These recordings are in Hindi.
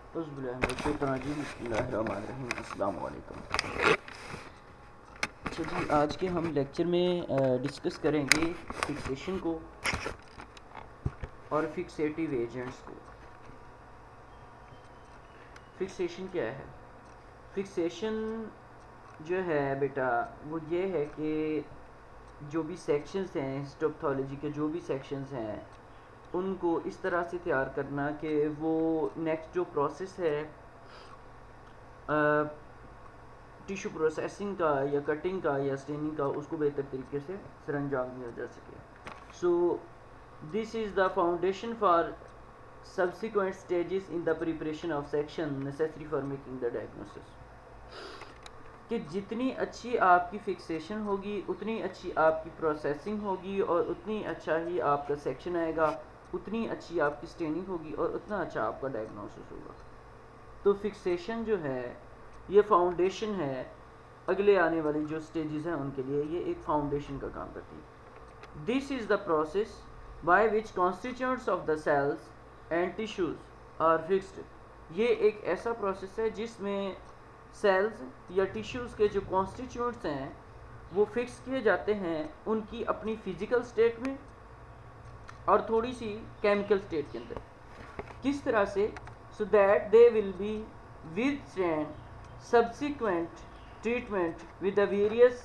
अस्सलाम वालेकुम। अच्छा जी, आज के हम लेक्चर में डिस्कस करेंगे फिक्सेशन को और फिक्सेटिव एजेंट्स को। फिक्सेशन क्या है? फिक्सेशन जो है बेटा वो ये है कि जो भी सेक्शंस हैं हिस्टोपैथोलॉजी के, जो भी सेक्शंस हैं उनको इस तरह से तैयार करना कि वो नेक्स्ट जो प्रोसेस है टिश्यू प्रोसेसिंग का या कटिंग का या स्टेनिंग का, उसको बेहतर तरीके से सरअंजाम दिया जा सके। So this is the foundation for subsequent stages in the preparation of section necessary for making the diagnosis। कि जितनी अच्छी आपकी फिक्सेशन होगी उतनी अच्छी आपकी प्रोसेसिंग होगी और उतनी अच्छा ही आपका सेक्शन आएगा, उतनी अच्छी आपकी स्टेनिंग होगी और उतना अच्छा आपका डायग्नोसिस होगा। तो फिक्सेशन जो है ये फाउंडेशन है, अगले आने वाली जो स्टेजेस हैं उनके लिए ये एक फाउंडेशन का काम करती है। This is the process by which constituents of the cells and tissues are fixed. ये एक ऐसा प्रोसेस है जिसमें सेल्स या टिश्यूज़ के जो कॉन्स्टिट्यूएंट्स हैं वो फिक्स किए जाते हैं उनकी अपनी फिजिकल स्टेट में और थोड़ी सी केमिकल स्टेट के अंदर। किस तरह से? So that they will be withstand subsequent treatment with the various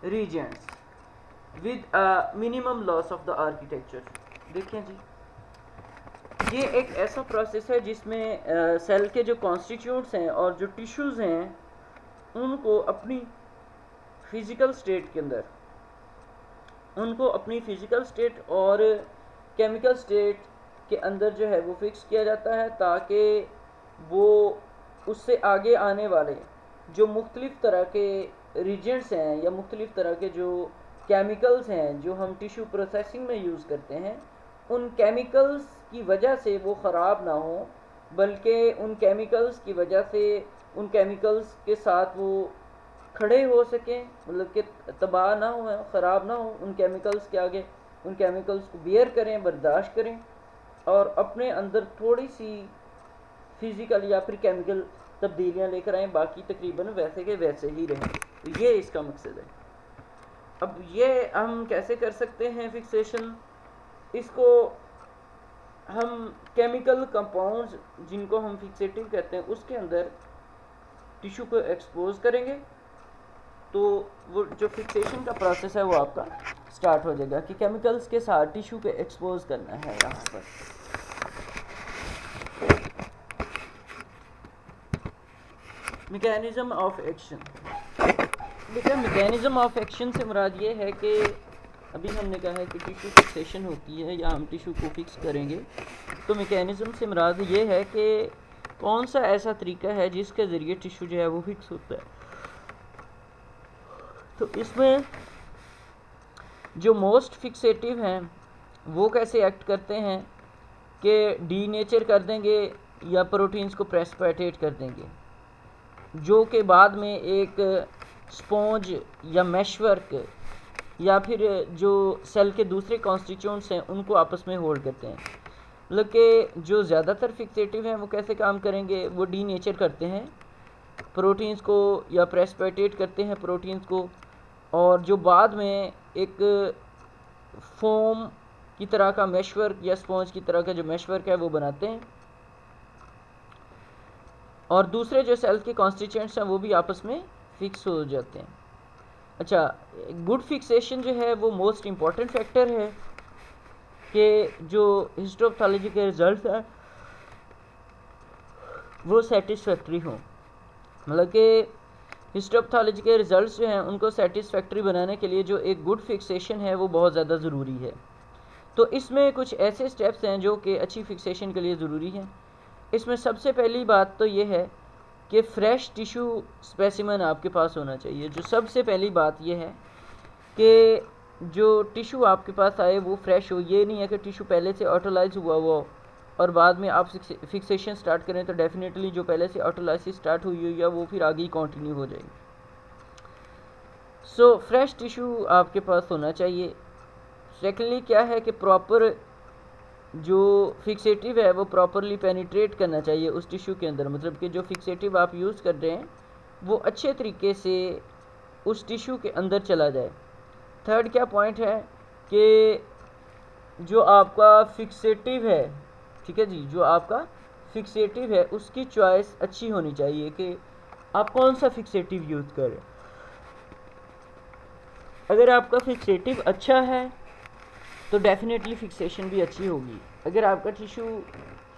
reagents with a minimum loss of the architecture। देखें जी, ये एक ऐसा प्रोसेस है जिसमें सेल के जो कॉन्स्टिट्यूट्स हैं और जो टिश्यूज़ हैं उनको अपनी फिज़िकल स्टेट के अंदर, उनको अपनी फ़िज़िकल स्टेट और केमिकल स्टेट के अंदर जो है वो फिक्स किया जाता है ताकि वो उससे आगे आने वाले जो मुख्तलिफ़ तरह के रीजेंट्स हैं या मुख्तलिफ़ तरह के जो केमिकल्स हैं जो हम टिश्यू प्रोसेसिंग में यूज़ करते हैं, उन केमिकल्स की वजह से वो ख़राब ना हो, बल्कि उन केमिकल्स की वजह से उन केमिकल्स के साथ वो खड़े हो सकें, मतलब कि तबाह ना हो, ख़राब ना हो उन केमिकल्स के आगे, उन केमिकल्स को बियर करें, बर्दाश्त करें और अपने अंदर थोड़ी सी फिज़िकल या फिर केमिकल तब्दीलियाँ लेकर आएँ, बाकी तकरीबन वैसे के वैसे ही रहें। तो ये इसका मकसद है। अब ये हम कैसे कर सकते हैं फिक्सेशन? इसको हम केमिकल कंपाउंड्स जिनको हम फिक्सेटिव कहते हैं उसके अंदर टिश्यू को एक्सपोज करेंगे तो वो जो फिक्सेशन का प्रोसेस है वो आपका स्टार्ट हो जाएगा कि केमिकल्स के साथ टिश्यू को एक्सपोज करना है। यहाँ पर मैकेनिज्म ऑफ एक्शन। देखिए, मैकेनिज्म ऑफ एक्शन से मुराद ये है कि अभी हमने कहा है कि टिश्यू फिक्सेशन होती है या हम टिश्यू को फिक्स करेंगे, तो मैकेनिज्म से मुराद ये है कि कौन सा ऐसा तरीका है जिसके ज़रिए टिश्यू जो है वो फिक्स होता है। तो इसमें जो मोस्ट फिक्सेटिव हैं वो कैसे एक्ट करते हैं कि डीनेचर कर देंगे या प्रोटीन्स को प्रेसिपिटेट कर देंगे, जो कि बाद में एक स्पॉन्ज या मैशवर्क या फिर जो सेल के दूसरे कॉन्स्टिट्यूएंट्स हैं उनको आपस में होल्ड करते हैं। मतलब कि जो ज़्यादातर फिक्सेटिव हैं वो कैसे काम करेंगे, वो डीनेचर करते हैं प्रोटीन्स को या प्रेसिपिटेट करते हैं प्रोटीन्स को, और जो बाद में एक फोम की तरह का मैशवर्क या स्पॉन्ज की तरह का जो मैशवर्क है वो बनाते हैं, और दूसरे जो सेल्स के कॉन्स्टिट्यूएंट्स हैं वो भी आपस में फिक्स हो जाते हैं। अच्छा, गुड फिक्सेशन जो है वो मोस्ट इम्पॉर्टेंट फैक्टर है कि जो हिस्टोपैथोलॉजी के रिजल्ट हैं वो सेटिस्फैक्ट्री हों। मतलब कि हिस्टोपैथोलॉजी के रिजल्ट्स जो हैं उनको सेटिस्फैक्ट्री बनाने के लिए जो एक गुड फिक्सेशन है वो बहुत ज़्यादा ज़रूरी है। तो इसमें कुछ ऐसे स्टेप्स हैं जो कि अच्छी फिक्सेशन के लिए ज़रूरी हैं। इसमें सबसे पहली बात तो ये है कि फ़्रेश टिश्यू स्पेसिमन आपके पास होना चाहिए। जो सबसे पहली बात ये है कि जो टिश्यू आपके पास आए वो फ्रेश हो। ये नहीं है कि टिश्यू पहले से ऑटोलाइज हुआ हो और बाद में आप फिक्सेशन स्टार्ट करें तो डेफिनेटली जो पहले से ऑटोलाइसिस स्टार्ट हुई हुई है वो फिर आगे ही कंटिन्यू हो जाएगी। सो फ्रेश टिश्यू आपके पास होना चाहिए। सेकेंडली क्या है कि प्रॉपर जो फिक्सेटिव है वो प्रॉपरली पेनिट्रेट करना चाहिए उस टिश्यू के अंदर, मतलब कि जो फिक्सेटिव आप यूज़ कर रहे हैं वो अच्छे तरीके से उस टिश्यू के अंदर चला जाए। थर्ड क्या पॉइंट है कि जो आपका फिक्सेटिव है, ठीक है जी, जो आपका फिक्सेटिव है उसकी चॉइस अच्छी होनी चाहिए कि आप कौन सा फिक्सेटिव यूज़ करें। अगर आपका फिक्सेटिव अच्छा है तो डेफिनेटली फिक्सेशन भी अच्छी होगी। अगर आपका टिश्यू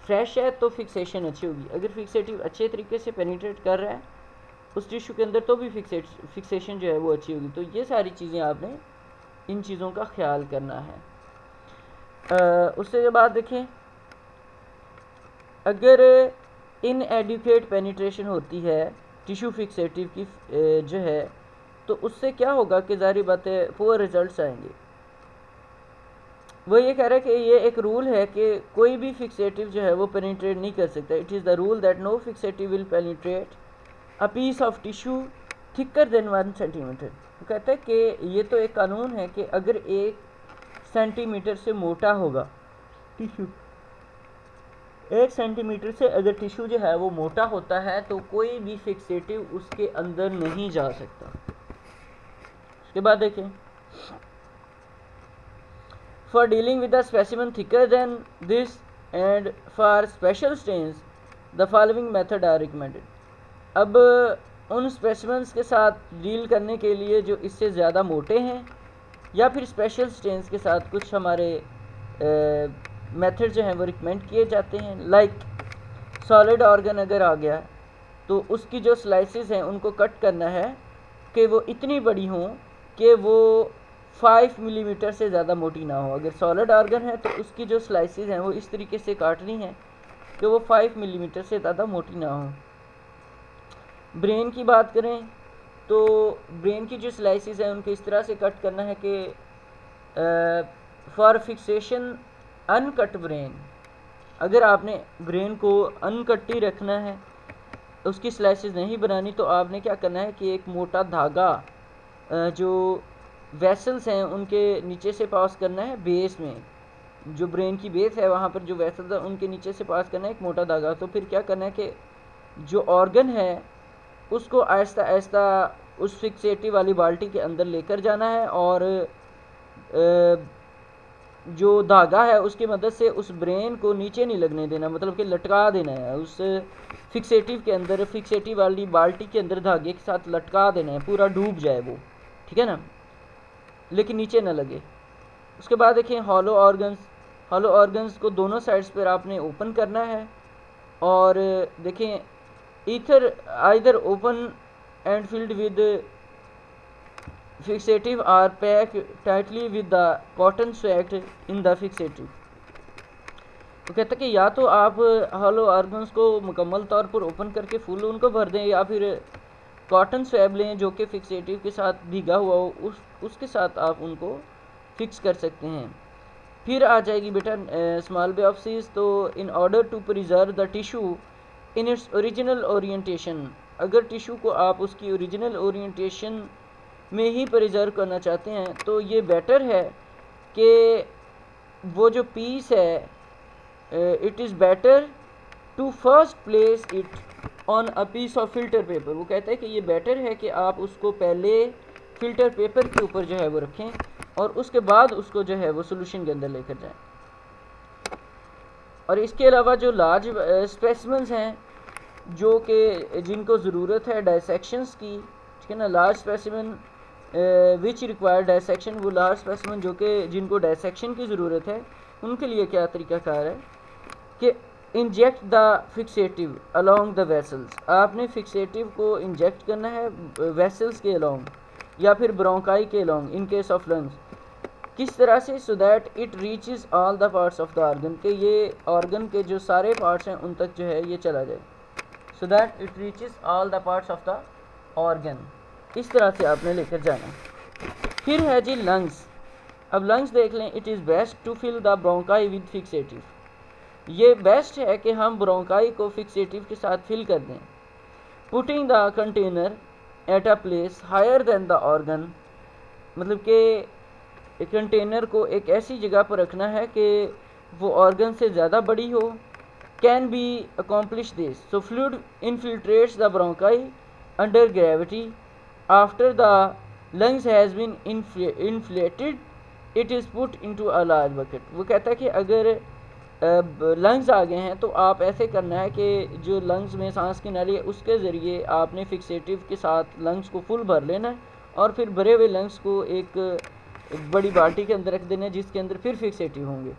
फ्रेश है तो फिक्सेशन अच्छी होगी। अगर फिक्सेटिव अच्छे तरीके से पेनिट्रेट कर रहा है उस टिश्यू के अंदर तो भी फिक्सेशन जो है वो अच्छी होगी। तो ये सारी चीज़ें आपने इन चीज़ों का ख्याल करना है। उससे बाद देखें, अगर इनएडुकेट पेनिट्रेशन होती है टिश्यू फिक्सेटिव की जो है, तो उससे क्या होगा कि ज़ाहिर बात है पुअर रिजल्ट्स आएंगे। वो ये कह रहा है कि ये एक रूल है कि कोई भी फिक्सेटिव जो है वो पेनिट्रेट नहीं कर सकता। It is the rule that no fixative will penetrate a piece of tissue thicker than 1 centimetre. वो कहता है कि ये तो एक कानून है कि अगर 1 सेंटीमीटर से मोटा होगा टिश्यू, 1 सेंटीमीटर से अगर टिश्यू जो है वो मोटा होता है तो कोई भी फिक्सेटिव उसके अंदर नहीं जा सकता। उसके बाद देखें, for dealing with a specimen thicker than this and for special stains the following method are recommended। अब उन स्पेसिमेंस के साथ डील करने के लिए जो इससे ज़्यादा मोटे हैं या फिर स्पेशल स्टेन्स के साथ कुछ हमारे मेथड जो हैं वो रिकमेंड किए जाते हैं। लाइक सॉलिड ऑर्गन अगर आ गया तो उसकी जो स्लाइसेस हैं उनको कट करना है कि वो इतनी बड़ी हों कि वो 5 मिलीमीटर से ज़्यादा मोटी ना हो। अगर सॉलिड ऑर्गन है तो उसकी जो स्लाइसेस हैं वो इस तरीके से काटनी है कि वो 5 मिलीमीटर से ज़्यादा मोटी ना हो। ब्रेन की बात करें तो ब्रेन की जो स्लाइसेस हैं उनको इस तरह से कट करना है कि फॉर फिक्सेशन अनकट ब्रेन, अगर आपने ब्रेन को अनकट ही रखना है, उसकी स्लाइसेस नहीं बनानी, तो आपने क्या करना है कि एक मोटा धागा जो वेसल्स हैं उनके नीचे से पास करना है, बेस में जो ब्रेन की बेस है वहाँ पर जो वेसल्स हैं उनके नीचे से पास करना है एक मोटा धागा। तो फिर क्या करना है कि जो ऑर्गन है उसको आहिस्ता आहिस्ता उस फिक्सेटिव वाली बाल्टी के अंदर लेकर जाना है और जो धागा है उसकी मदद से उस ब्रेन को नीचे नहीं लगने देना, मतलब कि लटका देना है उस फिक्सेटिव के अंदर, फिक्सेटिव वाली बाल्टी के अंदर धागे के साथ लटका देना है, पूरा डूब जाए वो, ठीक है ना, लेकिन नीचे ना लगे। उसके बाद देखें हॉलो ऑर्गन्स को दोनों साइड्स पर आपने ओपन करना है और देखें either open and filled with fixative are packed tightly with the cotton swagged in the fixative। तो कहता है कि या तो आप हॉलो ऑर्गन्स को मुकम्मल तौर पर ओपन करके फुल उनको भर दें या फिर कॉटन स्वैब लें जो कि फिक्सेटिव के साथ भीगा हुआ हो, उसके साथ आप उनको फिक्स कर सकते हैं। फिर आ जाएगी बेटा स्मॉल बायोप्सीज। तो in order to preserve the tissue in its original orientation, अगर टिश्यू को आप उसकी ओरिजिनल ओरिएंटेशन में ही प्रिजर्व करना चाहते हैं तो ये बेटर है कि वो जो पीस है it is better to first place it on a piece of filter paper. वो कहता है कि ये बेटर है कि आप उसको पहले फिल्टर पेपर के ऊपर जो है वो रखें और उसके बाद उसको जो है वो सोल्यूशन के अंदर लेकर जाएं। और इसके अलावा जो लार्ज स्पेसिमेंस हैं जो कि जिनको ज़रूरत है डायसेक्शंस की, ठीक है ना, large specimen which require dissection, वो लार्ज स्पेसिमेन जो कि जिनको डायसेक्शन की ज़रूरत है उनके लिए क्या तरीक़ाकार है कि inject the fixative along the vessels, आपने फिक्सेटिव को इंजेक्ट करना है वेसल्स के अलोंग या फिर ब्रोंकाई के along in case of lungs. किस तरह से? So that it reaches all the parts of the organ, के ये ऑर्गन के जो सारे पार्ट्स हैं उन तक जो है ये चला जाए। So that it reaches all the parts of the organ, इस तरह से आपने लेकर जाना। फिर है जी लंग्स। अब लंग्स देख लें। It is best to fill the bronchi with fixative, ये बेस्ट है कि हम ब्रोंकाई को फिक्सेटिव के साथ फिल कर दें। Putting the container at a place higher than the organ, मतलब कि कंटेनर को एक ऐसी जगह पर रखना है कि वो ऑर्गन से ज़्यादा बड़ी हो, can be accomplish this. So fluid infiltrates the bronchi under gravity after the lungs has been inflated it is put into a large bucket. वो कहता है कि अगर लंग्स आ गए हैं तो आप ऐसे करना है कि जो लंग्स में सांस की नाली है उसके ज़रिए आपने फिक्सेटिव के साथ लंग्स को फुल भर लेना है और फिर भरे हुए लंग्स को एक बड़ी बाल्टी के अंदर रख देना है जिसके अंदर फिर फिक्सेटिव होंगे।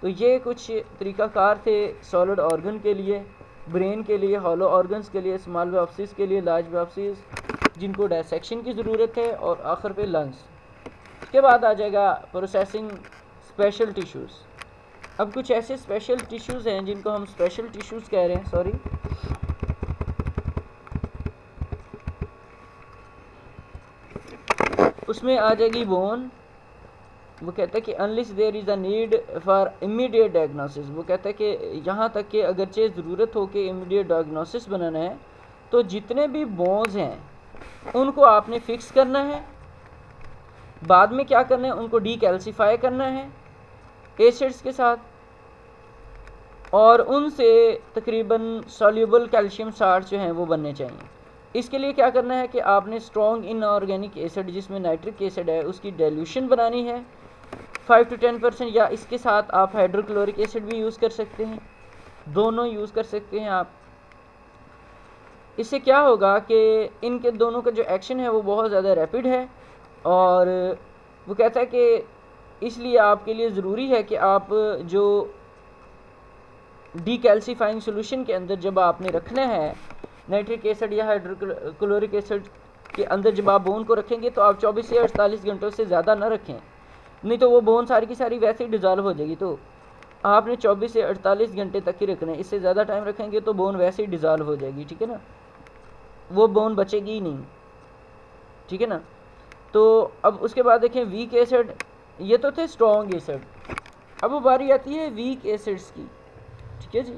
तो ये कुछ तरीक़ाकार थे सॉलिड ऑर्गन के लिए, ब्रेन के लिए, हॉलो ऑर्गन्स के लिए, स्मॉल बायोप्सीज के लिए, लार्ज बायोप्सीज जिनको डायसेक्शन की ज़रूरत है, और आखिर पे लंग्स। इसके बाद आ जाएगा प्रोसेसिंग स्पेशल टिश्यूज़। अब कुछ ऐसे स्पेशल टिश्यूज़ हैं जिनको हम स्पेशल टिश्यूज़ कह रहे हैं, सॉरी, उसमें आ जाएगी बोन। वो कहता है कि unless there is a need for immediate diagnosis. वो कहता है कि यहाँ तक कि अगरचे ज़रूरत हो कि इमीडिएट डायग्नोसिस बनाना है तो जितने भी बोन्स हैं उनको आपने फिक्स करना है, बाद में क्या करना है, उनको डीकैल्सीफाई करना है एसिड्स के साथ, और उनसे तकरीबन सॉल्यूबल कैल्शियम साल्ट जो हैं वो बनने चाहिए। इसके लिए क्या करना है कि आपने स्ट्रॉन्ग इनऑर्गेनिक एसिड जिसमें नाइट्रिक एसिड है उसकी डाइल्यूशन बनानी है 5 to 10%, या इसके साथ आप हाइड्रोक्लोरिक एसिड भी यूज़ कर सकते हैं, दोनों यूज़ कर सकते हैं आप। इससे क्या होगा कि इनके दोनों का जो एक्शन है वो बहुत ज़्यादा रैपिड है, और वो कहता है कि इसलिए आपके लिए ज़रूरी है कि आप जो डीकैल्सीफाइंग सोल्यूशन के अंदर जब आपने रखना है नाइट्रिक एसिड या हाइड्रोक्लोरिक एसिड के अंदर, जब आप बोन को रखेंगे तो आप 24 से 48 घंटों से ज़्यादा ना रखें, नहीं तो वो बोन सारी की सारी वैसे ही डिज़ोल्व हो जाएगी। तो आपने 24 से 48 घंटे तक ही रखना है, इससे ज़्यादा टाइम रखेंगे तो बोन वैसे ही डिज़ोल्व हो जाएगी, ठीक है ना, वो बोन बचेगी ही नहीं, ठीक है ना। तो अब उसके बाद देखें वीक एसिड, ये तो थे स्ट्रॉन्ग एसिड, अब वो बारी आती है वीक एसिड्स की, ठीक है जी।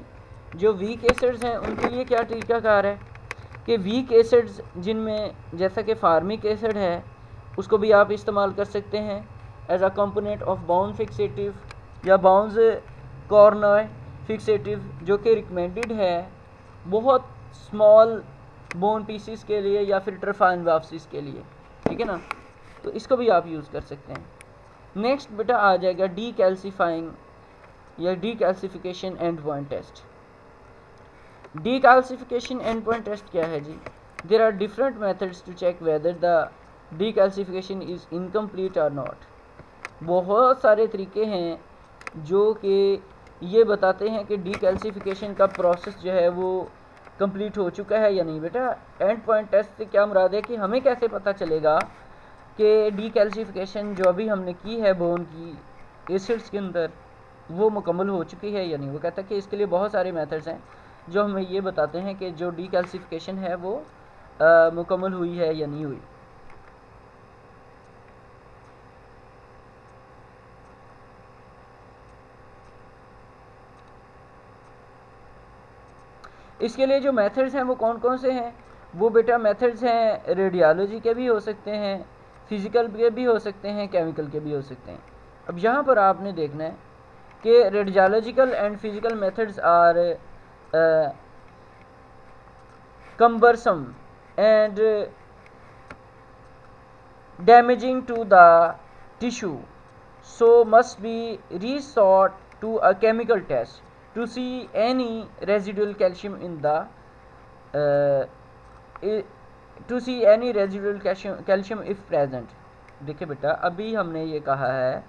जो वीक एसिड्स हैं उनके लिए क्या तरीक़ाकार है कि वीक एसिड्स जिनमें जैसा कि फार्मिक एसिड है उसको भी आप इस्तेमाल कर सकते हैं as a component of bound fixative या बाउंस कॉर्नर फिक्सेटिव, जो कि रिकमेंडेड है बहुत स्मॉल बोन पीसीस के लिए या फिर ट्रफाइन बायोप्सीज के लिए, ठीक है ना, तो इसको भी आप यूज़ कर सकते हैं। नेक्स्ट बेटा आ जाएगा डीकैल्सीफाइंग या decalcification end point test. Decalcification end point test क्या है जी? There are different methods to check whether the decalcification is incomplete और नॉट। बहुत सारे तरीके हैं जो कि ये बताते हैं कि डीकैल्सिफिकेशन का प्रोसेस जो है वो कंप्लीट हो चुका है या नहीं। बेटा एंड पॉइंट टेस्ट से क्या मुराद है कि हमें कैसे पता चलेगा कि डीकैल्सिफिकेशन जो अभी हमने की है बोन की एसिड्स के अंदर वो मुकम्मल हो चुकी है या नहीं। वो कहता है कि इसके लिए बहुत सारे मेथड्स हैं जो हमें ये बताते हैं कि जो डीकैल्सिफिकेशन है वो मुकम्मल हुई है या नहीं हुई। इसके लिए जो मेथड्स हैं वो कौन कौन से हैं? वो बेटा मेथड्स हैं रेडियोलॉजी के भी हो सकते हैं, फिज़िकल के भी हो सकते हैं, केमिकल के भी हो सकते हैं। अब यहाँ पर आपने देखना है कि radiological and physical methods are cumbersome and damaging to the tissue, so must be resort to a chemical test to see any residual calcium in the to see any residual calcium if present। देखिए बेटा अभी हमने ये कहा है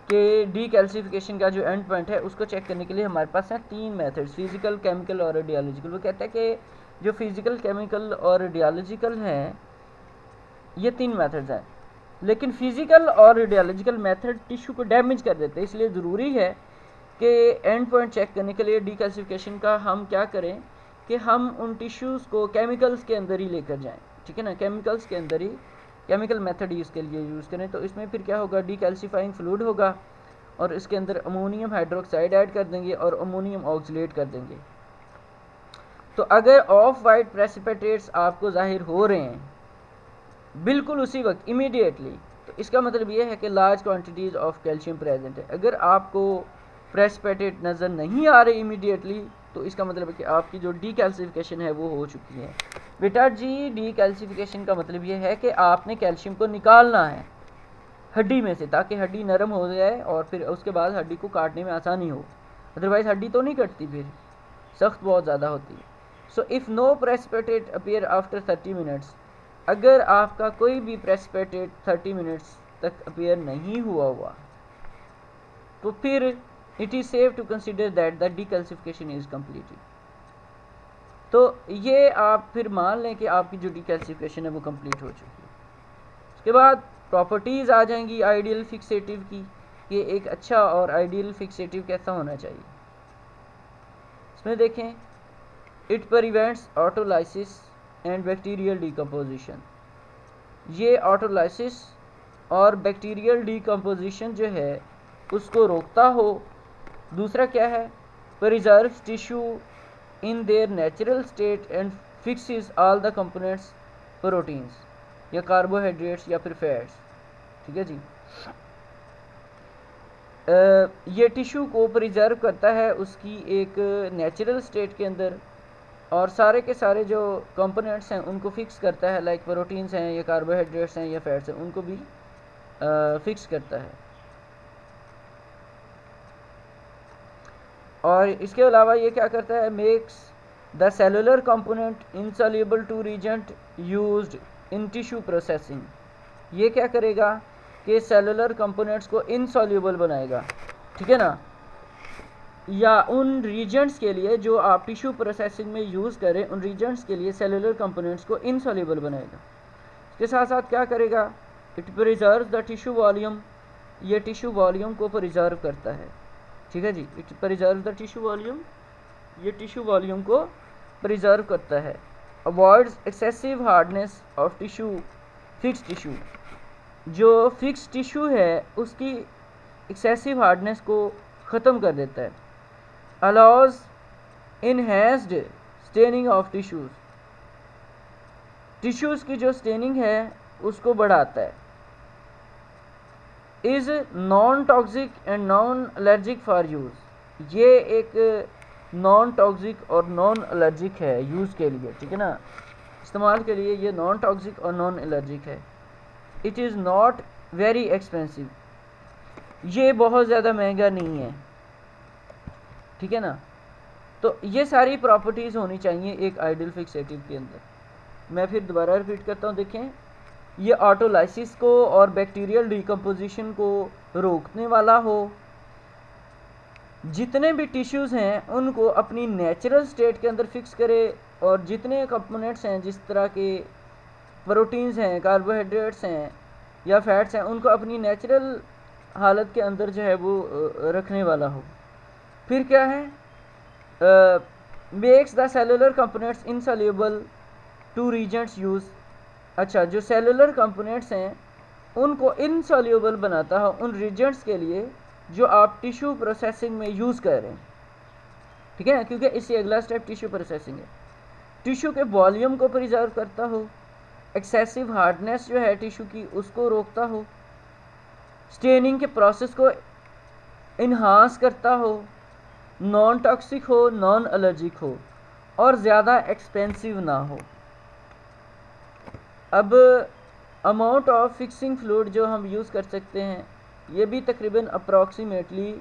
कि डीकैल्सिफिकेशन का जो एंड पॉइंट है उसको चेक करने के लिए हमारे पास हैं तीन मेथड्स, फिजिकल, केमिकल और रेडियोलॉजिकल। वो कहता है कि जो फिजिकल, केमिकल और रेडियोलॉजिकल हैं ये तीन मेथड्स हैं, लेकिन फिजिकल और रेडियोलॉजिकल मेथड टिश्यू को डैमेज कर देते हैं, इसलिए ज़रूरी है कि एंड पॉइंट चेक करने के लिए डीकैल्सिफिकेशन का हम क्या करें कि हम उन टिश्यूज़ को केमिकल्स के अंदर ही लेकर जाएं, ठीक है ना, केमिकल्स के अंदर ही केमिकल मेथड ही इसके लिए यूज़ करें। तो इसमें फिर क्या होगा, डीकैल्सिफाइंग फ्लूइड होगा और इसके अंदर अमोनियम हाइड्रोक्साइड ऐड कर देंगे और अमोनियम ऑक्सीलेट कर देंगे। तो अगर ऑफ वाइट प्रेसिपिटेट्स आपको ज़ाहिर हो रहे हैं बिल्कुल उसी वक्त इमीडिएटली, तो इसका मतलब ये है कि large quantities of calcium present है। अगर आपको प्रेसिपिटेट नज़र नहीं आ रही इमीडिएटली, तो इसका मतलब है कि आपकी जो डीकैल्सिफिकेशन है वो हो चुकी है। बेटा जी डीकैल्सिफिकेशन का मतलब ये है कि आपने कैल्शियम को निकालना है हड्डी में से, ताकि हड्डी नरम हो जाए और फिर उसके बाद हड्डी को काटने में आसानी हो। अदरवाइज़ हड्डी तो नहीं कटती, फिर सख्त बहुत ज़्यादा होती है। So if no precipitate appear after 30 minutes, अगर आपका कोई भी प्रेसिपिटेट 30 मिनट्स तक अपीयर नहीं हुआ तो फिर it is safe to consider that the decalcification is completed. तो ये आप फिर मान लें कि आपकी जो डीकैल्सिफिकेशन है वो कंप्लीट हो चुकी है। उसके बाद प्रॉपर्टीज़ आ जाएंगी आइडियल फिक्सेटिव की, कि एक अच्छा और आइडियल फिक्सेटिव कैसा होना चाहिए। इसमें देखें, it prevents autolysis and bacterial decomposition. ये ऑटोलाइसिस और बैक्टीरियल डिकम्पोजिशन जो है उसको रोकता हो। दूसरा क्या है, preserves tissue in their natural state and fixes all the components proteins या कार्बोहाइड्रेट्स या फिर फैट्स। ठीक है जी, ये टिश्यू को प्रिजर्व करता है उसकी एक नेचुरल स्टेट के अंदर, और सारे के सारे जो कंपोनेंट्स हैं उनको फिक्स करता है, लाइक प्रोटीन्स हैं या कार्बोहाइड्रेट्स हैं या फैट्स हैं, उनको भी फिक्स करता है। और इसके अलावा ये क्या करता है, makes the cellular component insoluble to reagent used in tissue processing. ये क्या करेगा कि सेलुलर कंपोनेंट्स को इनसॉल्युबल बनाएगा, ठीक है ना, या उन रीजेंट्स के लिए जो आप टिश्यू प्रोसेसिंग में यूज़ करें, उन रीजेंट्स के लिए सेलुलर कंपोनेंट्स को इनसॉल्युबल बनाएगा। इसके साथ साथ क्या करेगा, it preserve the tissue volume. ये टिश्यू वॉल्यूम को प्रिजर्व करता है, ठीक है जी, it preserve the tissue volume, ये टिश्यू वॉल्यूम को प्रिजर्व करता है। Avoids excessive hardness of tissue, fix tissue, जो फिक्स टिश्यू है उसकी एक्सेसिव हार्डनेस को ख़त्म कर देता है। Allows enhanced staining of tissues, tissues की जो स्टेनिंग है उसको बढ़ाता है। Is non toxic and non allergic for use, ये एक नॉन टॉक्सिक और नॉन एलर्जिक है यूज़ के लिए, ठीक है ना, इस्तेमाल के लिए ये नॉन टॉक्सिक और नॉन एलर्जिक है। It is not very expensive, ये बहुत ज़्यादा महंगा नहीं है, ठीक है ना। तो ये सारी प्रॉपर्टीज़ होनी चाहिए एक आइडियल फिक्सेटिव के अंदर। मैं फिर दोबारा रिपीट करता हूँ, देखें, ये ऑटोलाइसिस को और बैक्टीरियल डिकम्पोजिशन को रोकने वाला हो, जितने भी टिश्यूज़ हैं उनको अपनी नेचुरल स्टेट के अंदर फिक्स करे, और जितने कंपोनेंट्स हैं जिस तरह के प्रोटीन्स हैं, कार्बोहाइड्रेट्स हैं या फैट्स हैं, उनको अपनी नेचुरल हालत के अंदर जो है वो रखने वाला हो। फिर क्या है, makes the cellular components insoluble to reagents use. अच्छा, जो सेलुलर कंपोनेंट्स हैं उनको इनसॉल्युबल बनाता है उन रीजेंट्स के लिए जो आप टिश्यू प्रोसेसिंग में यूज़ कर रहे हैं, ठीक है, क्योंकि इससे अगला स्टेप टिश्यू प्रोसेसिंग है। टिश्यू के वॉल्यूम को प्रिजर्व करता हो, एक्सेसिव हार्डनेस जो है टिश्यू की उसको रोकता हो, स्टेनिंग के प्रोसेस को इन्हांस करता हो, नॉन टॉक्सिक हो, नॉन एलर्जिक हो, और ज़्यादा एक्सपेंसिव ना हो। अब अमाउंट ऑफ फिक्सिंग फ्लूइड जो हम यूज़ कर सकते हैं ये भी तकरीबन अप्रॉक्सीमेटली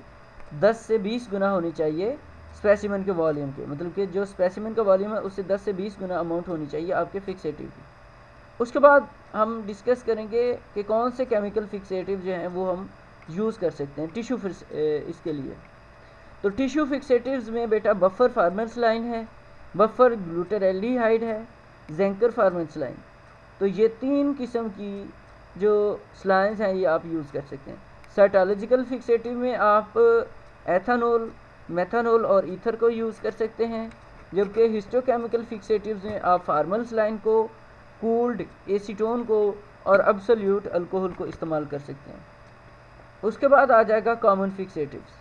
10 से 20 गुना होनी चाहिए स्पेसिमेन के वॉल्यूम के, मतलब कि जो स्पेसिमेन का वॉल्यूम है उससे 10 से 20 गुना अमाउंट होनी चाहिए आपके फिक्सेटिव की। उसके बाद हम डिस्कस करेंगे कि कौन से केमिकल फिक्सेटिव जो हैं वो हम यूज़ कर सकते हैं टिश्यू इसके लिए। तो टिश्यू फिक्सेटिव्स में बेटा बफर फार्मेंसलाइन है, बफर ग्लूटाराल्डिहाइड है, ज़ेंकर फार्मेंसलाइन। तो ये 3 किस्म की जो स्लाइन्स हैं ये आप यूज़ कर सकते हैं। साइटोलॉजिकल फिक्सेटिव में आप एथानॉल, मेथानॉल और ईथर को यूज़ कर सकते हैं, जबकि हिस्टोकेमिकल फिक्सेटिव्स में आप फार्मेंसलाइन को, कूल्ड एसीटोन को और अब्सोल्यूट अल्कोहल को इस्तेमाल कर सकते हैं। उसके बाद आ जाएगा कॉमन फिक्सेटिव्स,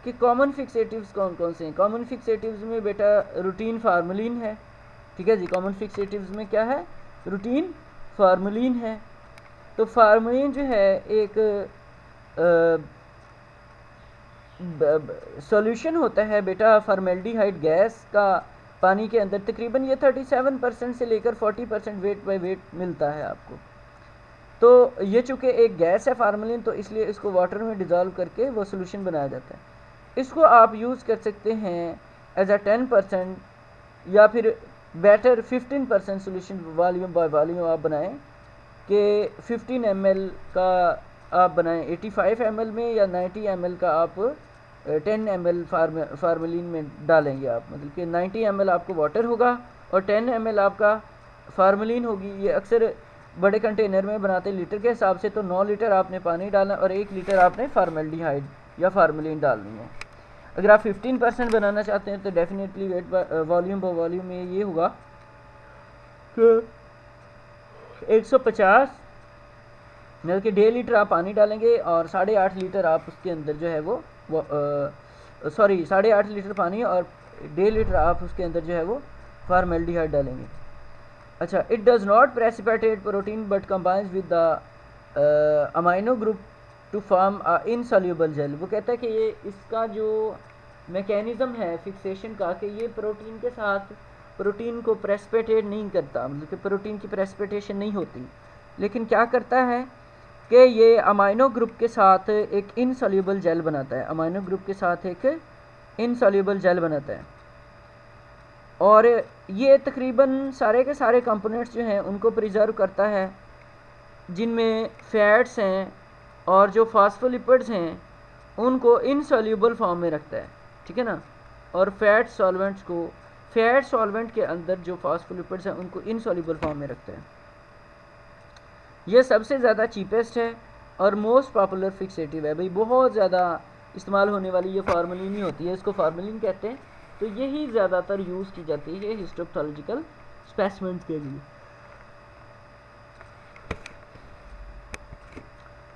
कि कॉमन फिक्सेटिव्स कौन कौन से हैं। कॉमन फिक्सेटिव्स में बेटा रूटीन फार्मलिन है, ठीक है जी। कॉमन फिक्सेटिव्स में क्या है, रूटीन फार्मलिन है। तो फार्मलिन जो है एक सॉल्यूशन होता है बेटा फॉर्मेल्डिहाइड गैस का पानी के अंदर, तकरीबन ये 37% से लेकर 40% वेट बाय वेट मिलता है आपको। तो ये चूँकि एक गैस है फार्मेलिन, तो इसलिए इसको वाटर में डिज़ोल्व करके वो सोल्यूशन बनाया जाता है। इसको आप यूज़ कर सकते हैं एज अ 10% या फिर better 15% solution volume by volume आप बनाएं कि 15 ml का आप बनाएं 85 ml में, या 90 ml का आप 10 ml फार्मेलिन में डालेंगे आप, मतलब कि 90 ml आपको वाटर होगा और 10 ml आपका फार्मेलिन होगी। ये अक्सर बड़े कंटेनर में बनाते लीटर के हिसाब से, तो 9 लीटर आपने पानी डालना और 1 लीटर आपने फार्मेल्डिहाइड या फार्मेलिन डालनी है। अगर आप 15% बनाना चाहते हैं तो definitely weight volume by volume में ये होगा कि 150 मतलब कि 1.5 लीटर आप पानी डालेंगे और 8.5 लीटर आप उसके अंदर जो है वो 8.5 लीटर पानी और 1.5 लीटर आप उसके अंदर जो है वो फार्मेल्डिहाइड डालेंगे। अच्छा, it does not precipitate protein but combines with the amino group to form a insoluble gel. वो कहता है कि ये इसका जो मैकेनिज़्म है फिक्सेशन का, कि ये प्रोटीन के साथ प्रोटीन को प्रेसिपिटेट नहीं करता, मतलब कि प्रोटीन की प्रेसिपिटेशन नहीं होती, लेकिन क्या करता है कि ये अमाइनो ग्रुप के साथ एक इनसॉल्युबल जेल बनाता है, अमाइनो ग्रुप के साथ एक इनसॉल्युबल जेल बनाता है। और ये तकरीबन सारे के सारे कंपोनेंट्स जो हैं उनको प्रिजर्व करता है, जिनमें फैट्स हैं और जो फास्फोलिपिड्स हैं उनको इनसॉल्युबल फॉर्म में रखता है, ठीक है ना। और फैट सॉल्वेंट्स को, फैट सॉल्वेंट के अंदर जो फास्फोलिपिड्स हैं उनको इनसॉल्युबल फॉर्म में रखता है। ये सबसे ज़्यादा चीपेस्ट है और मोस्ट पॉपुलर फिक्सेटिव है भाई, बहुत ज़्यादा इस्तेमाल होने वाली ये फार्मेलिन ही होती है, इसको फार्मेलिन कहते हैं। तो यही ज़्यादातर यूज़ की जाती है हिस्टोपैथोलॉजिकल स्पेसिमेंट्स के लिए।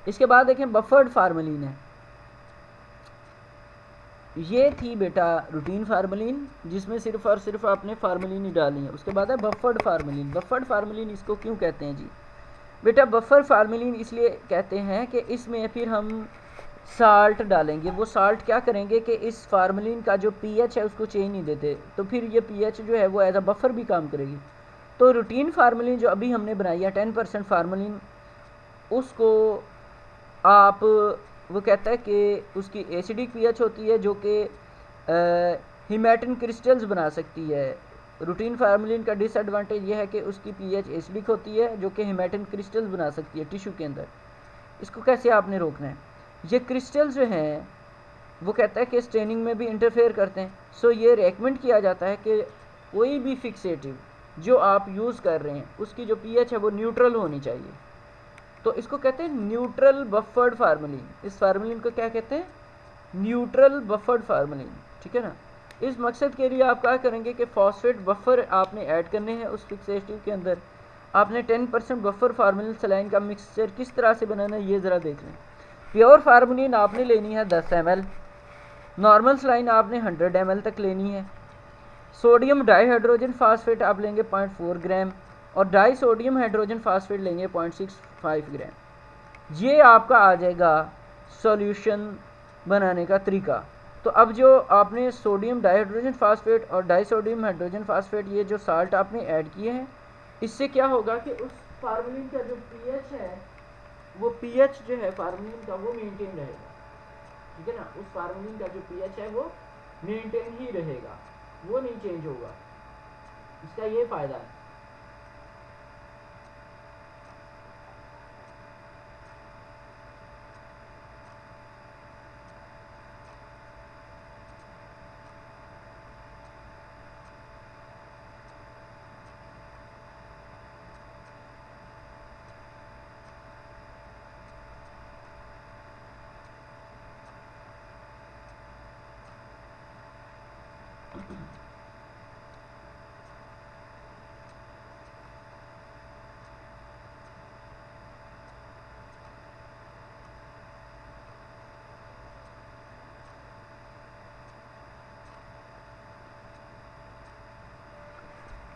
इसके बाद देखें बफर्ड फार्मेलिन है। ये थी बेटा रूटीन फार्मेलिन जिसमें सिर्फ और सिर्फ आपने फार्मेलिन ही डाली है। उसके बाद है बफर्ड फार्मेलिन। बफर्ड फार्मेलिन इसको क्यों कहते हैं जी बेटा? बफर फार्मेलिन इसलिए कहते हैं कि इसमें फिर हम साल्ट डालेंगे। वो साल्ट क्या करेंगे कि इस फार्मेलिन का जो पीएच है उसको चेंज नहीं देते, तो फिर ये पीएच जो है वो एज अ बफर भी काम करेगी। तो रूटीन फार्मेलिन जो अभी हमने बनाई है 10% फार्मेलिन, उसको आप, वो कहता है कि उसकी एसिडिक पीएच होती है जो कि हिमेटिन क्रिस्टल्स बना सकती है। रूटीन फार्मेलिन का डिसएडवांटेज ये है कि उसकी पीएच एसिडिक होती है जो कि हिमेटिन क्रिस्टल्स बना सकती है टिश्यू के अंदर। इसको कैसे आपने रोकना है? ये क्रिस्टल्स जो हैं वो कहता है कि स्टेनिंग में भी इंटरफेयर करते हैं। सो ये रेकमेंड किया जाता है कि कोई भी फिक्सेटिव जो आप यूज़ कर रहे हैं उसकी जो पीएच है वो न्यूट्रल होनी चाहिए। तो इसको कहते हैं न्यूट्रल बफर्ड फार्मेलिन। इस फार्मेलिन को क्या कहते हैं? न्यूट्रल बफर्ड फार्मेलिन, ठीक है ना। इस मकसद के लिए आप क्या करेंगे कि फॉस्फेट बफर आपने ऐड करने हैं उस फिक्सेटिव के अंदर। आपने 10% बफर फार्मेलिन सलाइन का मिक्सचर किस तरह से बनाना है ये ज़रा देख लें। प्योर फार्मेलिन आपने लेनी है 10 ml, नॉर्मल सलाइन आपने 100 ml तक लेनी है। सोडियम डाईहाइड्रोजन फास्फेट आप लेंगे 0.4 ग्राम और डाई सोडियम हाइड्रोजन फास्फेट लेंगे 0.65 ग्राम। ये आपका आ जाएगा सॉल्यूशन बनाने का तरीका। तो अब जो आपने सोडियम डाईहाइड्रोजन फास्फेट और डाई सोडियम हाइड्रोजन फास्फेट, ये जो साल्ट आपने ऐड किए हैं, इससे क्या होगा कि उस फार्मेलिन का जो पीएच है, वो पीएच जो है फार्मेलिन का वो मेंटेन रहेगा, ठीक है ना। उस फार्मेलिन का जो पीएच है वो मेंटेन ही रहेगा, वो नहीं चेंज होगा। इसका ये फ़ायदा है।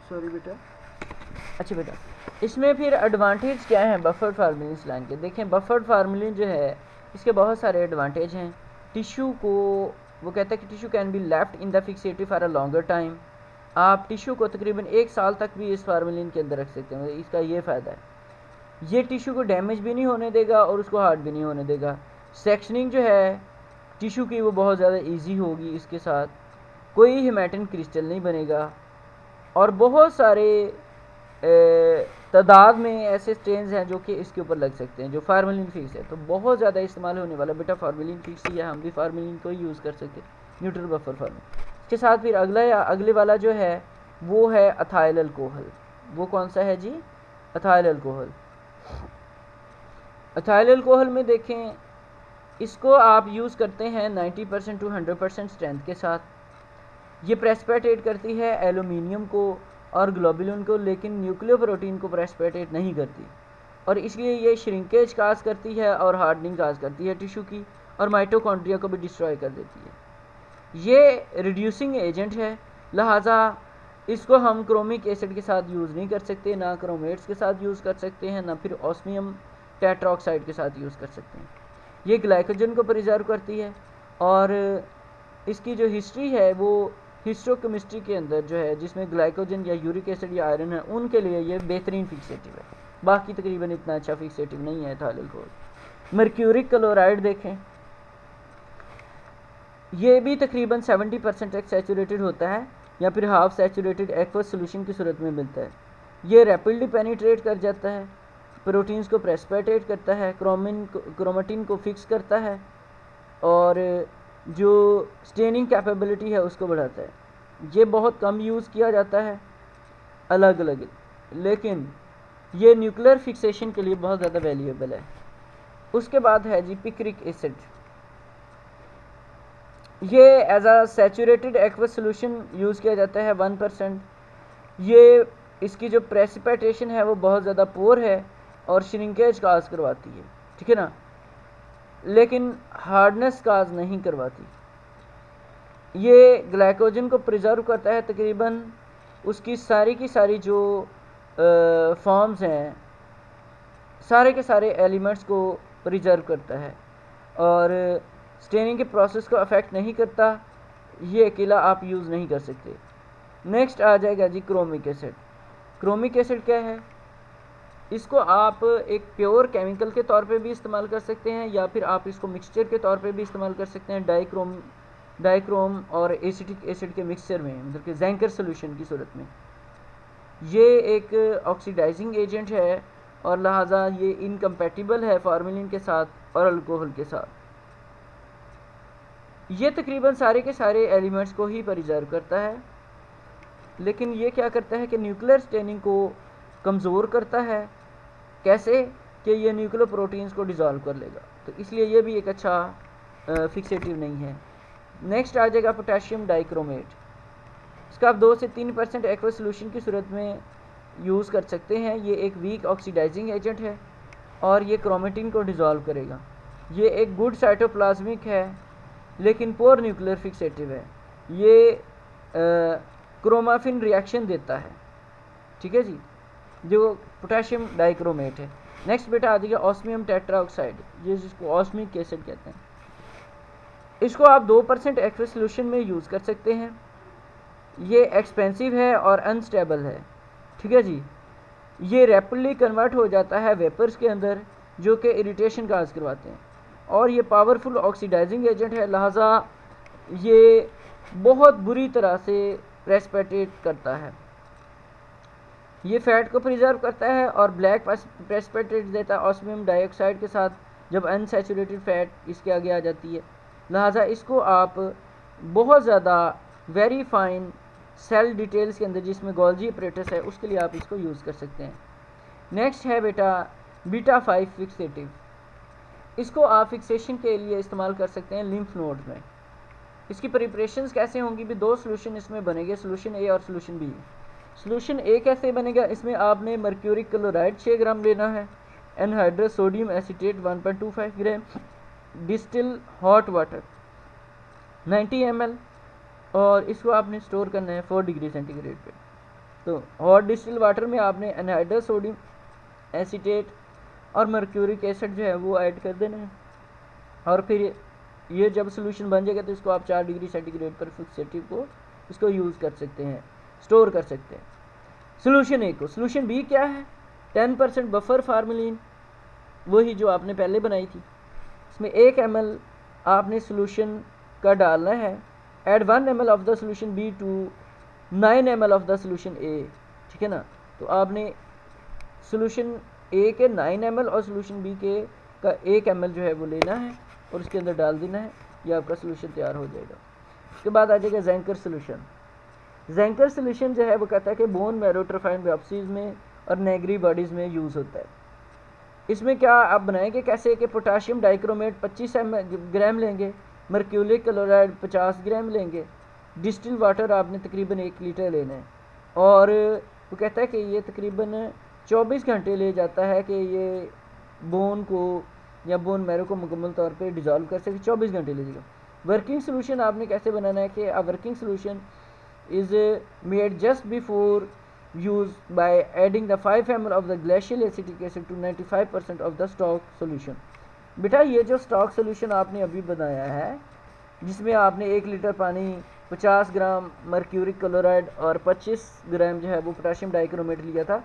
सॉरी बेटा। अच्छा बेटा, इसमें फिर एडवांटेज क्या है बफर्ड फार्मेलिन सलाइन के? देखें, बफर्ड फार्मेलिन जो है इसके बहुत सारे एडवांटेज हैं। टिश्यू को, वो कहता है कि tissue can be left in the fixative for a longer time. आप टिश्यू को तकरीबन 1 साल तक भी इस फार्मेलिन के अंदर रख सकते हैं। इसका ये फ़ायदा है, ये टिश्यू को डैमेज भी नहीं होने देगा और उसको हार्ड भी नहीं होने देगा। सेक्शनिंग जो है टिश्यू की वो बहुत ज़्यादा इजी होगी, इसके साथ कोई हेमेटिन क्रिस्टल नहीं बनेगा। और बहुत सारे तादाद में ऐसे स्टेन्स हैं जो कि इसके ऊपर लग सकते हैं जो फार्मेलिन फिक्स है, तो बहुत ज़्यादा इस्तेमाल होने वाला बेटा फार्मेलिन फिक्स ही है। हम भी फार्मेलिन को ही यूज़ कर सकते हैं न्यूट्रल बफर फार्म। इसके साथ फिर अगले वाला जो है वो है अथाइल अल्कोहल। वो कौन सा है जी? अथाइल अल्कोहल। अथाइल अल्कोहल में देखें, इसको आप यूज़ करते हैं 90% टू 100% स्ट्रेंथ के साथ। ये प्रेसिपिटेट करती है एल्यूमिनियम को और ग्लोबुलिन को, लेकिन न्यूक्लियोप्रोटीन को प्रेसिपिटेट नहीं करती, और इसलिए ये श्रिंकेज काज करती है और हार्डनिंग काज करती है टिश्यू की, और माइटोकॉन्ड्रिया को भी डिस्ट्रॉय कर देती है। ये रिड्यूसिंग एजेंट है, लिहाजा इसको हम क्रोमिक एसिड के साथ यूज़ नहीं कर सकते, ना क्रोमेट्स के साथ यूज़ कर सकते हैं, ना फिर ऑस्मियम टेट्राऑक्साइड के साथ यूज़ कर सकते हैं। ये ग्लाइकोजन को प्रिजर्व करती है, और इसकी जो हिस्ट्री है वो हिस्टोकेमिस्ट्री के अंदर जो है, जिसमें ग्लाइकोजन या यूरिक एसिड या आयरन है, उनके लिए ये बेहतरीन फिक्सेटिव है। बाकी तकरीबन इतना अच्छा फिक्सेटिव नहीं है एथाइल अल्कोहल। मर्क्यूरिक क्लोराइड देखें, ये भी तकरीबन 70% तक सैचुरेटेड होता है, या फिर हाफ सैचुरेटेड एक्वस सोल्यूशन की सूरत में मिलता है। ये रैपिडली पेनिट्रेट कर जाता है, प्रोटीन्स को प्रेसिपिटेट करता है, क्रोमेटिन को फिक्स करता है, और जो स्टेनिंग कैपेबिलिटी है उसको बढ़ाता है। ये बहुत कम यूज़ किया जाता है अलग अलग, लेकिन ये न्यूक्लियर फिक्सेशन के लिए बहुत ज़्यादा वैल्यूएबल है। उसके बाद है जी पिक्रिक एसिड। ये as a saturated aqueous solution use किया जाता है 1%। ये इसकी जो प्रेसिपिटेशन है वो बहुत ज़्यादा पुअर है और श्रिंकेज काज करवाती है, ठीक है ना, लेकिन हार्डनेस काज नहीं करवाती। ये ग्लाइकोजन को प्रिजर्व करता है, तकरीबन उसकी सारी की सारी जो फॉर्म्स हैं, सारे के सारे एलिमेंट्स को प्रिजर्व करता है, और स्टेनिंग के प्रोसेस को अफेक्ट नहीं करता। ये अकेला आप यूज़ नहीं कर सकते। नेक्स्ट आ जाएगा जी क्रोमिक एसिड। क्रोमिक एसिड क्या है? इसको आप एक प्योर केमिकल के तौर पे भी इस्तेमाल कर सकते हैं, या फिर आप इसको मिक्सचर के तौर पे भी इस्तेमाल कर सकते हैं, डाइक्रोम और एसिटिक एसिड के मिक्सचर में, मतलब कि जैंकर सोल्यूशन की सूरत में। ये एक ऑक्सीडाइजिंग एजेंट है, और लिहाजा ये इनकम्पैटिबल है फार्मेलिन के साथ और अल्कोहल के साथ। ये तकरीबन सारे के सारे एलिमेंट्स को ही प्रिजर्व करता है, लेकिन ये क्या करता है कि न्यूक्लियर स्टेनिंग को कमज़ोर करता है। कैसे? कि ये न्यूक्लियर प्रोटीन्स को डिज़ोल्व कर लेगा, तो इसलिए ये भी एक अच्छा फिक्सेटिव नहीं है। नेक्स्ट आ जाएगा पोटेशियम डाइक्रोमेट। इसका आप 2 से 3% एक्वस सोल्यूशन की सूरत में यूज़ कर सकते हैं। ये एक वीक ऑक्सीडाइजिंग एजेंट है, और ये क्रोमेटिन को डिज़ोल्व करेगा। ये एक गुड साइटोप्लाज्मिक है, लेकिन पोर न्यूक्लियर फिक्सेटिव है। ये क्रोमाफिन रिएक्शन देता है, ठीक है जी, जो पोटेशियम डाइक्रोमेट है। नेक्स्ट बेटा आ जाएगा ऑस्मियम टेट्राऑक्साइड, ये जिसको ऑस्मिक एसिड कहते हैं। इसको आप 2% एक्वस सोल्यूशन में यूज़ कर सकते हैं। ये एक्सपेंसिव है और अनस्टेबल है, ठीक है जी। ये रैपिडली कन्वर्ट हो जाता है वेपर्स के अंदर, जो कि इरिटेशन काज करवाते हैं, और ये पावरफुल ऑक्सीडाइजिंग एजेंट है, लिहाजा ये बहुत बुरी तरह से प्रेसिपिटेट करता है। ये फैट को प्रिजर्व करता है और ब्लैक प्रेसिपिटेट देता है ऑस्मियम डाइऑक्साइड के साथ, जब अनसैचुरेटेड फैट इसके आगे आ जाती है। लिहाजा इसको आप बहुत ज़्यादा वेरी फाइन सेल डिटेल्स के अंदर, जिसमें गोल्जी अपरेटस है, उसके लिए आप इसको यूज़ कर सकते हैं। नेक्स्ट है बेटा बीटा 5 फिक्सेटिव। इसको आप फिक्सेशन के लिए इस्तेमाल कर सकते हैं लिम्फ नोड में। इसकी प्रिपरेशंस कैसे होंगी भी? 2 सोल्यूशन इसमें बनेंगे, सोल्यूशन ए और सोल्यूशन बी। सोल्यूशन ए कैसे बनेगा? इसमें आपने मर्क्यूरिक क्लोराइड 6 ग्राम लेना है, एनहाइड्रस सोडियम एसीटेट 1.25 ग्राम, डिस्टिल हॉट वाटर 90 ml, और इसको आपने स्टोर करना है 4 डिग्री सेंटीग्रेड पे। तो हॉट डिस्टिल वाटर में आपने एनहाइड्रस सोडियम एसीटेट और मर्क्यूरिक एसिड जो है वो ऐड कर देना है, और फिर ये जब सोल्यूशन बन जाएगा तो इसको आप 4 डिग्री सेंटीग्रेड पर फिक्सेटिव को इसको यूज़ कर सकते हैं, स्टोर कर सकते हैं। सोल्यूशन ए को, सोल्यूशन बी क्या है, 10% बफर फार्मेलिन, वही जो आपने पहले बनाई थी। इसमें 1 ml आपने सोल्यूशन का डालना है। Add 1 ml of the solution B to 9 ml of the solution A, ठीक है ना। तो आपने सोल्यूशन ए के 9 ml और सोल्यूशन बी के का 1 ml जो है वो लेना है और उसके अंदर डाल देना है, ये आपका सोल्यूशन तैयार हो जाएगा। उसके बाद आ जाएगा ज़ेंकर सोल्यूशन। ज़ेंकर सोल्यूशन जो है वो कहता है कि बोन मैरो ट्रोफाइन बायोप्सीज में और नेगरी बॉडीज़ में यूज़ होता है। इसमें क्या आप बनाएंगे कैसे कि पोटाशियम डाइक्रोमेट 25 ग्राम लेंगे, मर्क्यूरिक क्लोराइड 50 ग्राम लेंगे, डिस्टिल वाटर आपने तकरीबन 1 लीटर लेना है, और वो कहता है कि ये तकरीबन 24 घंटे ले जाता है कि ये बोन को या बोन मैरो को मुकम्मल तौर पे डिज़ोल्व कर सके, 24 घंटे लगेगा। वर्किंग सोल्यूशन आपने कैसे बनाना है कि working solution is made just before use by adding the 5 ml of the glacial acetic acid to 95% of the stock solution. बेटा ये जो स्टॉक सोल्यूशन आपने अभी बनाया है जिसमें आपने 1 लीटर पानी, 50 ग्राम मर्क्यूरिक क्लोराइड और 25 ग्राम जो है वो पोटाशियम डाइक्रोमेट लिया था,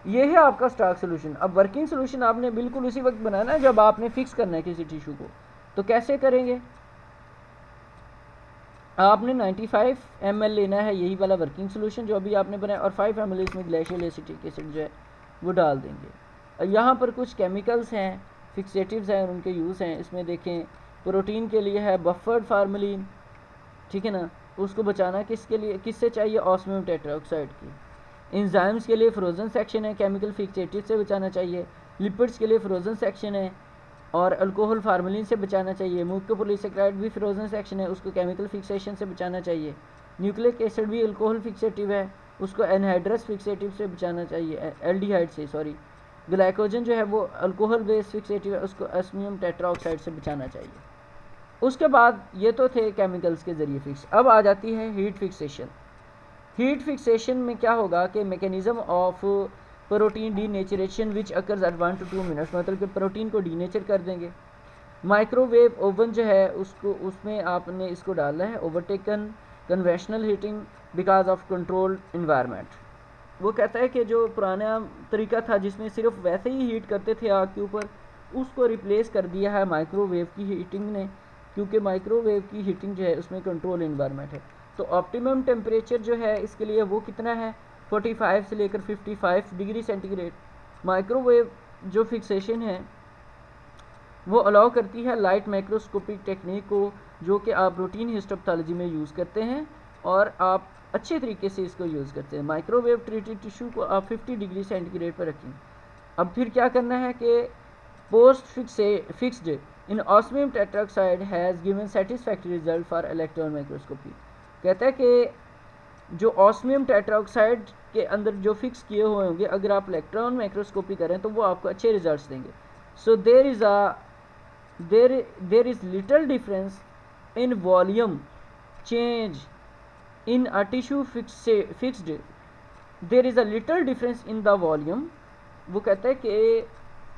ये है आपका स्टॉक सोल्यूशन। अब वर्किंग सोल्यूशन आपने बिल्कुल उसी वक्त बनाना है जब आपने फिक्स करना है किसी टिश्यू को। तो कैसे करेंगे, आपने 95 ml लेना है, यही वाला वर्किंग सोल्यूशन जो अभी आपने बनाया, और 5 ml इसमें ग्लेशियल एसिटिक एसिड जो है वो डाल देंगे। यहाँ पर कुछ केमिकल्स हैं, फिक्सेटिव्स हैं, उनके यूज़ हैं। इसमें देखें प्रोटीन के लिए है बफर्ड फार्मेलिन, ठीक है ना, उसको बचाना किसके लिए, किससे चाहिए, ऑस्मियम टेट्राऑक्साइड की। एंजाइम्स के लिए फ्रोज़न सेक्शन है, केमिकल फिक्सेटिव से बचाना चाहिए। लिपिड्स के लिए फ्रोज़न सेक्शन है और अल्कोहल फार्मेलिन से बचाना चाहिए। म्यूकोपॉलीसेकेराइड भी फ्रोज़न सेक्शन है, उसको केमिकल फिक्सेशन से बचाना चाहिए। न्यूक्लिक एसिड भी अल्कोहल फिक्सेटिव है, उसको एनहाइड्रस फिक्सेटिव से बचाना चाहिए, एल्डिहाइड से सॉरी। ग्लाइकोजन जो है वो अल्कोहल बेस फिक्सेटिव है, उसको ऑस्मियम टेट्राऑक्साइड से बचाना चाहिए। उसके बाद ये तो थे केमिकल्स के ज़रिए फिक्स। अब आ जाती है हीट फिक्सेशन। हीट फिक्सेशन में क्या होगा कि mechanism of protein denaturation which occurs at 1 to 2 minutes, मतलब कि प्रोटीन को डीनेचर कर देंगे। माइक्रोवेव ओवन जो है उसको, उसमें आपने इसको डालना है। Overtaken conventional heating because of controlled environment. वो कहता है कि जो पुराना तरीका था जिसमें सिर्फ वैसे ही हीट करते थे आग के ऊपर, उसको रिप्लेस कर दिया है माइक्रोवेव की हीटिंग ने, क्योंकि माइक्रोवेव की हीटिंग जो है उसमें कंट्रोल इन्वायरमेंट है। तो ऑप्टिमम टेम्परेचर जो है इसके लिए वो कितना है, 45 से लेकर 55 डिग्री सेंटीग्रेड। माइक्रोवेव जो फिक्सेशन है वो अलाउ करती है लाइट माइक्रोस्कोपिक टेक्निक को, जो कि आप रूटीन हिस्टोपैथोलॉजी में यूज़ करते हैं और आप अच्छे तरीके से इसको यूज़ करते हैं। माइक्रोवेव ट्रीटेड टिश्यू को आप 50 डिग्री सेंटीग्रेड पर रखें। अब फिर क्या करना है कि post fixed in osmium tetroxide has given satisfactory result for electron microscopy. कहता है कि जो ऑस्मियम टेट्राऑक्साइड के अंदर जो फिक्स किए हुए होंगे, अगर आप इलेक्ट्रॉन माइक्रोस्कोपी करें तो वो आपको अच्छे रिजल्ट्स देंगे। सो there is little difference in volume change in a tissue fixed, there is a little difference in the volume। वो कहता है कि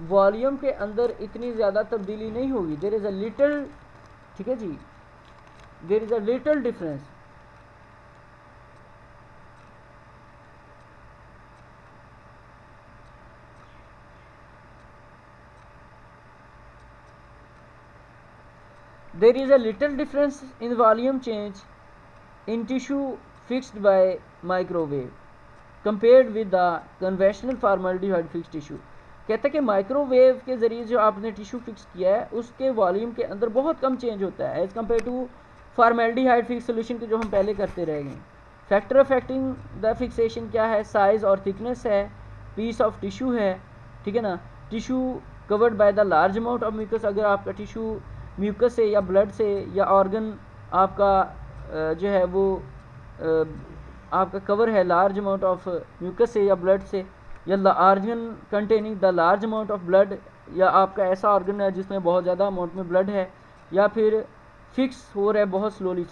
वॉल्यूम के अंदर इतनी ज़्यादा तब्दीली नहीं होगी, देर इज़ अ लिटल, ठीक है जी, there is a little difference. There is a little difference in volume change in tissue fixed by microwave compared with the conventional formaldehyde fixed tissue। कहता है कि माइक्रोवेव के ज़रिए जो आपने टिश्यू फिक्स किया है उसके वॉल्यूम के अंदर बहुत कम चेंज होता है as compare to formaldehyde fix solution के जो हम पहले करते रह गए। फैक्टर अफेक्टिंग द फिक्सेशन क्या है, साइज़ और थिकनेस है, पीस ऑफ टिश्यू है, ठीक है ना, tissue covered by the large amount of mucus. अगर आपका टिश्यू म्यूकस से या ब्लड से या ऑर्गन आपका जो है वो आपका कवर है लार्ज अमाउंट ऑफ म्यूकस से या ब्लड से, या organ containing the large amount of blood, या आपका ऐसा ऑर्गन है जिसमें बहुत ज़्यादा अमाउंट में ब्लड है, या फिर फिक्स हो रहा है बहुत स्लोली।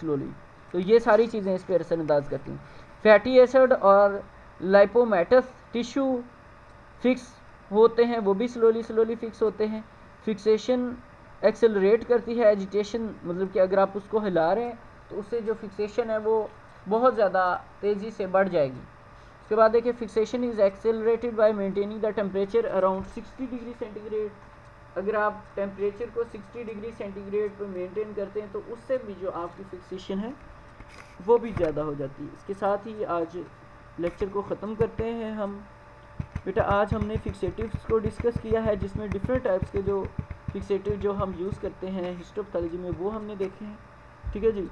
तो ये सारी चीज़ें इस पर असरअंदाज करती हैं। फैटी एसिड और लाइपोमेटस टिश्यू फिक्स होते हैं, वो भी स्लोली फिक्स होते हैं। फिक्सेशन एक्सेलरेट करती है एजिटेशन, मतलब कि अगर आप उसको हिला रहे हैं तो उससे जो फिक्सेशन है वो बहुत ज़्यादा तेज़ी से बढ़ जाएगी। उसके बाद देखिए fixation is accelerated bye maintaining the temperature around 60 degree centigrade. अगर आप टेम्परेचर को 60 डिग्री सेंटीग्रेड पर मेंटेन करते हैं तो उससे भी जो आपकी फिक्सेशन है वो भी ज़्यादा हो जाती है। इसके साथ ही आज लेक्चर को ख़त्म करते हैं हम। बेटा आज हमने फिक्सेटिव्स को डिस्कस किया है, जिसमें डिफरेंट टाइप्स के जो फिक्सेटिव जो हम यूज़ करते हैं हिस्टोपैथोलॉजी में वो हमने देखे हैं। ठीक है जी,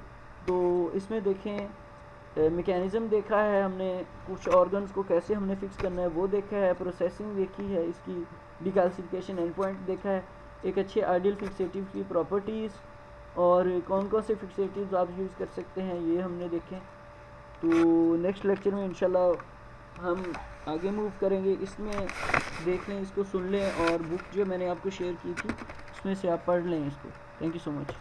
तो इसमें देखें मैकेनिज़्म देखा है हमने, कुछ ऑर्गन्स को कैसे हमने फिक्स करना है वो देखा है, प्रोसेसिंग देखी है, इसकी डिकैल्सिफिकेशन एंड पॉइंट देखा है, एक अच्छे आइडियल फिक्सेटिव की प्रॉपर्टीज़ और कौन कौन से फिक्सेटिव्स आप यूज़ कर सकते हैं ये हमने देखें। तो नेक्स्ट लेक्चर में इंशाल्लाह हम आगे मूव करेंगे। इसमें देख लें, इसको सुन लें और बुक जो मैंने आपको शेयर की थी उसमें से आप पढ़ लें इसको। Thank you so much.